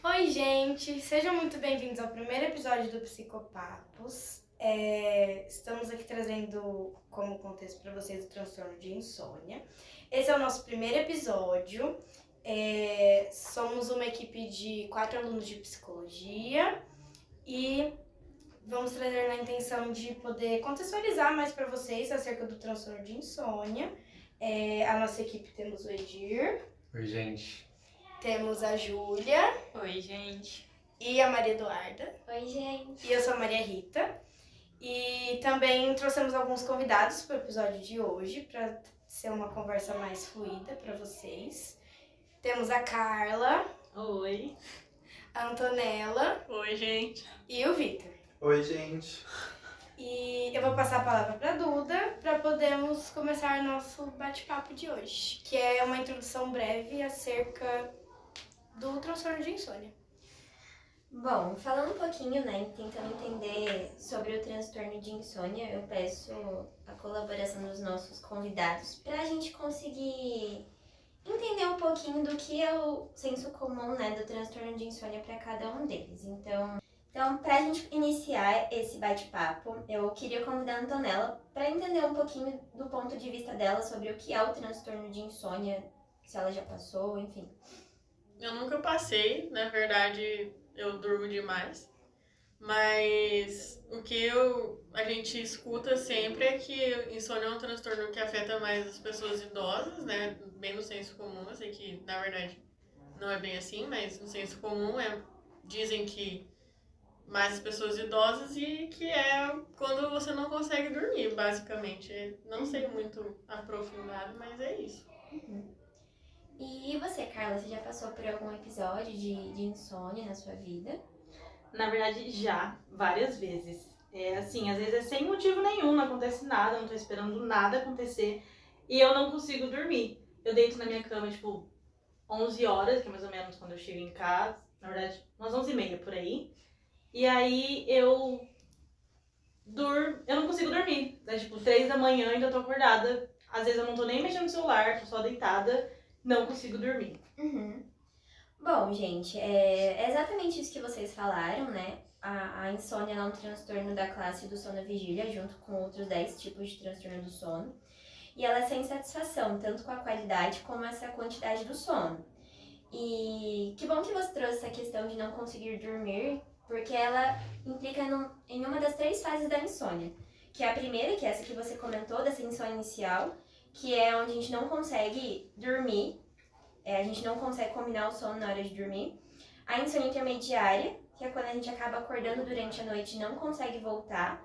Oi, gente! Sejam muito bem-vindos ao primeiro episódio do Psicopapos. Estamos aqui trazendo como contexto para vocês o transtorno de insônia. Esse é o nosso primeiro episódio. Somos uma equipe de 4 alunos de psicologia e vamos trazer na intenção de poder contextualizar mais para vocês acerca do transtorno de insônia. A nossa equipe temos o Edir. Oi, gente. Temos a Júlia. Oi, gente. E a Maria Eduarda. Oi, gente. E eu sou a Maria Rita. E também trouxemos alguns convidados para o episódio de hoje, para ser uma conversa mais fluida para vocês. Temos a Carla. Oi. A Antonella. Oi, gente. E o Vitor. Oi, gente. E eu vou passar a palavra para a Duda para podermos começar nosso bate-papo de hoje, que é uma introdução breve acerca do transtorno de insônia. Bom, falando um pouquinho, tentando entender sobre o transtorno de insônia, eu peço a colaboração dos nossos convidados para a gente conseguir entender um pouquinho do que é o senso comum, do transtorno de insônia para cada um deles. Então, para a gente iniciar esse bate-papo, eu queria convidar a Antonella para entender um pouquinho do ponto de vista dela sobre o que é o transtorno de insônia, se ela já passou, enfim. Eu nunca passei, na verdade eu durmo demais, mas o que a gente escuta sempre é que insônia é um transtorno que afeta mais as pessoas idosas, bem no senso comum. Eu sei que na verdade não é bem assim, mas no senso comum dizem que mais as pessoas idosas e que é quando você não consegue dormir, basicamente. Não sei muito aprofundado, mas é isso. E você, Carla, você já passou por algum episódio de insônia na sua vida? Na verdade, já, várias vezes. Às vezes é sem motivo nenhum, não acontece nada, não tô esperando nada acontecer e eu não consigo dormir. Eu deito na minha cama, 11 horas, que é mais ou menos quando eu chego em casa, na verdade, umas 11h30 por aí. E aí eu não consigo dormir. 3 da manhã ainda tô acordada. Às vezes eu não tô nem mexendo no celular, tô só deitada, não consigo dormir. Bom, gente, é exatamente isso que vocês falaram, A insônia é um transtorno da classe do sono-vigília, junto com outros 10 tipos de transtorno do sono. E ela é sem satisfação, tanto com a qualidade como essa quantidade do sono. E que bom que você trouxe essa questão de não conseguir dormir, porque ela implica em uma das 3 fases da insônia. Que é a primeira, que é essa que você comentou, dessa insônia inicial, que é onde a gente não consegue dormir, a gente não consegue combinar o sono na hora de dormir. A insônia intermediária, que é quando a gente acaba acordando durante a noite e não consegue voltar.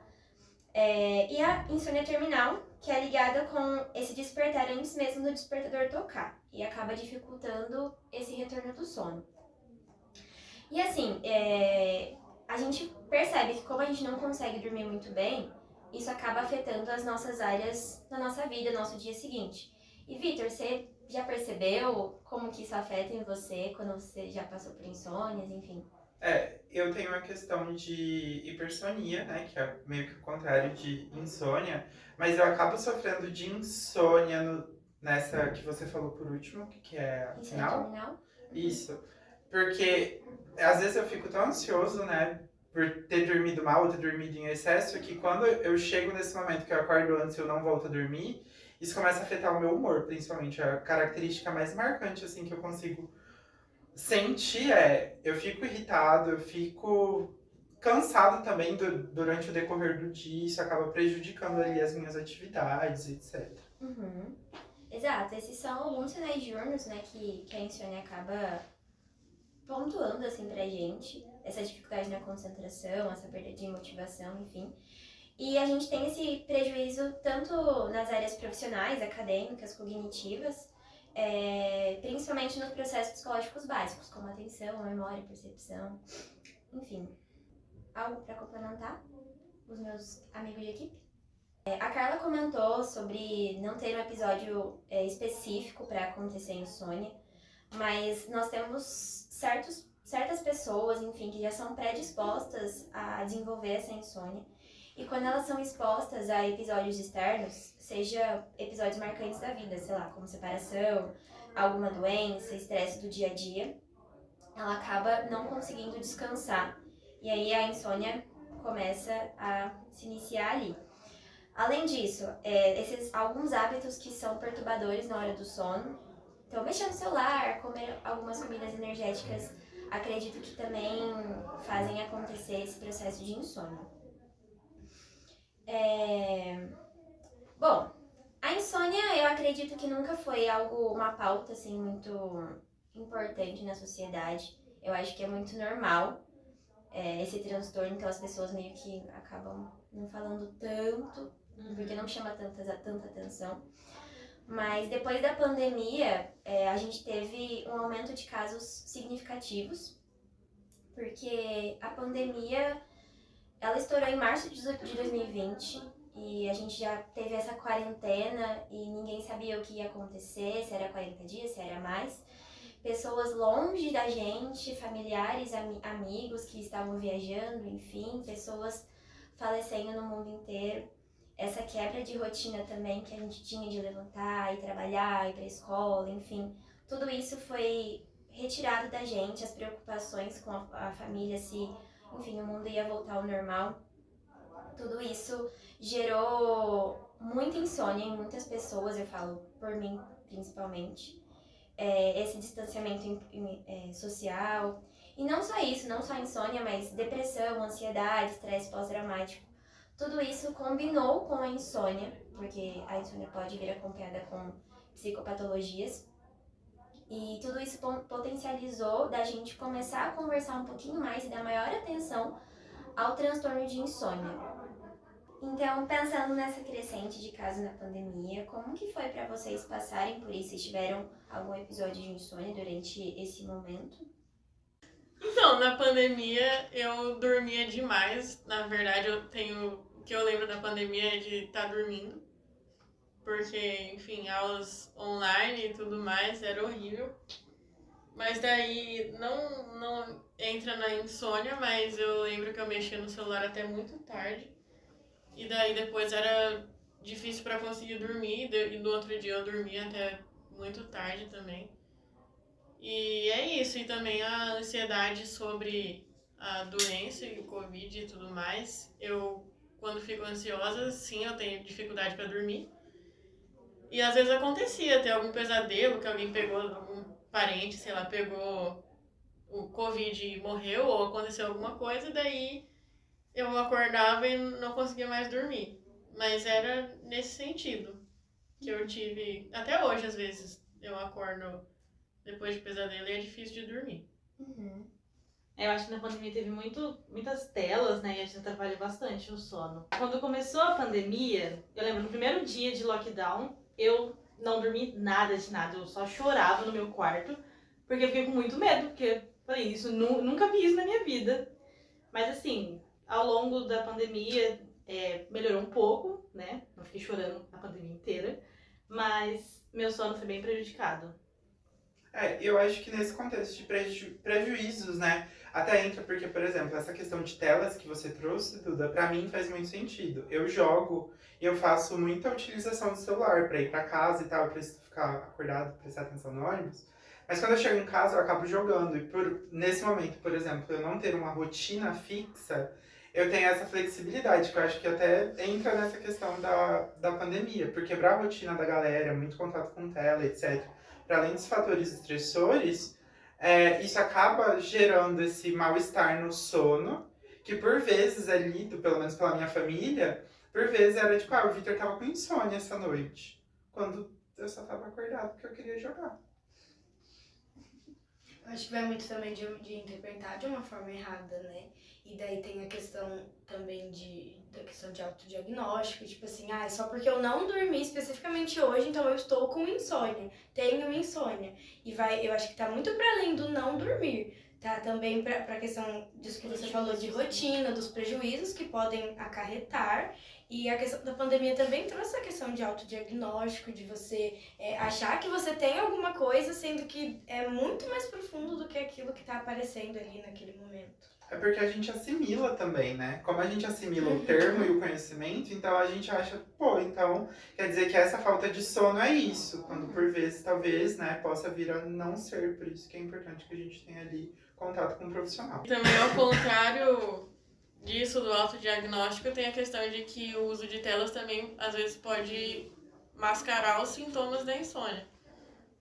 E a insônia terminal, que é ligada com esse despertar antes mesmo do despertador tocar, e acaba dificultando esse retorno do sono. E assim, a gente percebe que como a gente não consegue dormir muito bem, isso acaba afetando as nossas áreas da nossa vida, nosso dia seguinte. E Vitor, você já percebeu como que isso afeta em você quando você já passou por insônias, enfim? Eu tenho uma questão de hipersonia, que é meio que o contrário de insônia, mas eu acabo sofrendo de insônia nessa que você falou por último, que é a final. Isso, porque às vezes eu fico tão ansioso, por ter dormido mal ou ter dormido em excesso, que quando eu chego nesse momento que eu acordo antes e eu não volto a dormir, isso começa a afetar o meu humor, principalmente. A característica mais marcante, que eu consigo sentir eu fico irritado, eu fico cansado também durante o decorrer do dia, isso acaba prejudicando ali as minhas atividades, etc. Exato, esses são alguns sinais diurnos, que a insônia acaba pontuando, pra gente. Essa dificuldade na concentração, essa perda de motivação, enfim. E a gente tem esse prejuízo tanto nas áreas profissionais, acadêmicas, cognitivas, principalmente nos processos psicológicos básicos, como atenção, memória, percepção, enfim. Algo para complementar? Os meus amigos de equipe? A Carla comentou sobre não ter um episódio específico para acontecer insônia, mas nós temos certas pessoas, enfim, que já são predispostas a desenvolver essa insônia. E quando elas são expostas a episódios externos, seja episódios marcantes da vida, sei lá, como separação, alguma doença, estresse do dia a dia, ela acaba não conseguindo descansar. E aí a insônia começa a se iniciar ali. Além disso, esses alguns hábitos que são perturbadores na hora do sono, então mexer no celular, comer algumas comidas energéticas, acredito que também fazem acontecer esse processo de insônia. Bom, a insônia eu acredito que nunca foi uma pauta assim muito importante na sociedade. Eu acho que é muito normal esse transtorno, então as pessoas meio que acabam não falando tanto, porque não chama tanta atenção. Mas depois da pandemia, a gente teve um aumento de casos significativos, porque a pandemia, ela estourou em março de 2020 e a gente já teve essa quarentena e ninguém sabia o que ia acontecer, se era 40 dias, se era mais. Pessoas longe da gente, familiares, amigos que estavam viajando, enfim, pessoas falecendo no mundo inteiro. Essa quebra de rotina também que a gente tinha de levantar, ir trabalhar, ir pra escola, enfim. Tudo isso foi retirado da gente, as preocupações com a família, se, enfim, o mundo ia voltar ao normal. Tudo isso gerou muita insônia em muitas pessoas, eu falo por mim principalmente. Esse distanciamento social. E não só isso, não só a insônia, mas depressão, ansiedade, estresse pós-traumático. Tudo isso combinou com a insônia, porque a insônia pode vir acompanhada com psicopatologias. E tudo isso potencializou da gente começar a conversar um pouquinho mais e dar maior atenção ao transtorno de insônia. Então, pensando nessa crescente de casos na pandemia, como que foi para vocês passarem por isso? Vocês tiveram algum episódio de insônia durante esse momento? Então, na pandemia eu dormia demais. Na verdade, o que eu lembro da pandemia é de estar dormindo. Porque, enfim, aulas online e tudo mais era horrível. Mas daí não entra na insônia, mas eu lembro que eu mexia no celular até muito tarde. E daí depois era difícil para conseguir dormir. E no outro dia eu dormia até muito tarde também. E é isso, e também a ansiedade sobre a doença e o Covid e tudo mais. Quando fico ansiosa, sim, eu tenho dificuldade para dormir. E às vezes acontecia ter algum pesadelo, que alguém pegou, algum parente, sei lá, pegou o Covid e morreu, ou aconteceu alguma coisa, daí eu acordava e não conseguia mais dormir. Mas era nesse sentido que eu tive, até hoje às vezes, eu acordo depois de pesadelo e é difícil de dormir. Eu acho que na pandemia teve muitas telas, né? E a gente atrapalha bastante o sono. Quando começou a pandemia, eu lembro no primeiro dia de lockdown, eu não dormi nada de nada. Eu só chorava no meu quarto, porque eu fiquei com muito medo, porque falei, nunca vi isso na minha vida. Mas assim, ao longo da pandemia, melhorou um pouco, né? Não fiquei chorando a pandemia inteira, mas meu sono foi bem prejudicado. Eu acho que nesse contexto de prejuízos, né, até entra porque, por exemplo, essa questão de telas que você trouxe, Duda, pra mim faz muito sentido. Eu jogo e eu faço muita utilização do celular pra ir pra casa e tal, eu preciso ficar acordado, prestar atenção no ônibus. Mas quando eu chego em casa, eu acabo jogando. E nesse momento, por exemplo, eu não ter uma rotina fixa, eu tenho essa flexibilidade, que eu acho que até entra nessa questão da pandemia, por quebrar a rotina da galera, muito contato com tela, etc. Para além dos fatores estressores, isso acaba gerando esse mal-estar no sono, que por vezes é lido, pelo menos pela minha família, por vezes era tipo, o Victor tava com insônia essa noite, quando eu só tava acordado porque eu queria jogar. Eu acho que vai muito também de interpretar de uma forma errada, né? E daí tem a questão também da questão de autodiagnóstico, tipo assim, só porque eu não dormi especificamente hoje, então eu estou com insônia, tenho insônia. E eu acho que tá muito para além do não dormir, tá? Também pra questão disso que você falou de rotina, dos prejuízos que podem acarretar. E a questão da pandemia também trouxe a questão de autodiagnóstico, de você achar que você tem alguma coisa, sendo que é muito mais profundo do que aquilo que tá aparecendo ali naquele momento. É porque a gente assimila também, né? Como a gente assimila o termo e o conhecimento, então a gente acha, pô, então quer dizer que essa falta de sono é isso. Quando por vezes, talvez, né, possa vir a não ser. Por isso que é importante que a gente tenha ali contato com um profissional. Também ao contrário disso, do autodiagnóstico, tem a questão de que o uso de telas também, às vezes, pode mascarar os sintomas da insônia.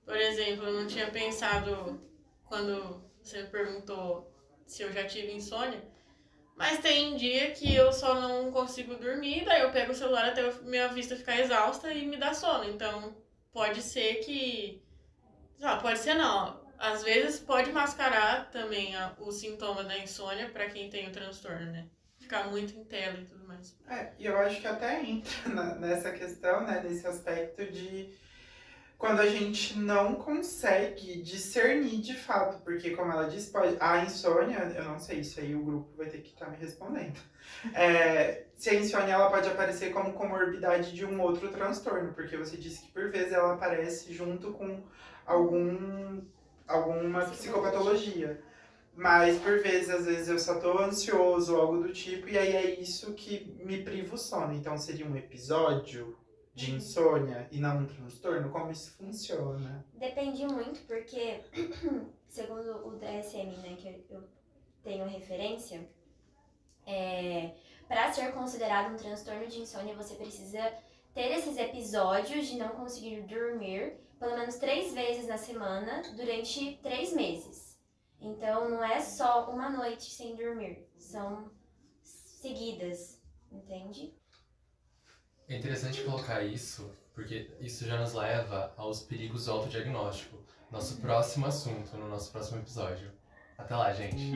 Por exemplo, eu não tinha pensado, quando você me perguntou se eu já tive insônia, mas tem dia que eu só não consigo dormir, daí eu pego o celular até minha vista ficar exausta e me dá sono. Então, pode ser que... Não, pode ser não. Às vezes pode mascarar também o sintoma da insônia pra quem tem o transtorno, né? Ficar muito em tela e tudo mais. E eu acho que até entra nessa questão, né, nesse aspecto de quando a gente não consegue discernir de fato, porque como ela disse, a insônia, eu não sei, isso aí o grupo vai ter que estar me respondendo. Se a insônia ela pode aparecer como comorbidade de um outro transtorno, porque você disse que por vezes ela aparece junto com alguma psicopatologia. Mas por vezes, às vezes eu só tô ansioso ou algo do tipo, e aí é isso que me priva o sono. Então seria um episódio de insônia e não um transtorno? Como isso funciona? Depende muito, porque, segundo o DSM, né, que eu tenho referência, para ser considerado um transtorno de insônia, você precisa ter esses episódios de não conseguir dormir pelo menos 3 vezes na semana durante 3 meses. Então, não é só uma noite sem dormir, são seguidas, entende? É interessante colocar isso, porque isso já nos leva aos perigos do autodiagnóstico. Nosso próximo assunto, no nosso próximo episódio. Até lá, gente!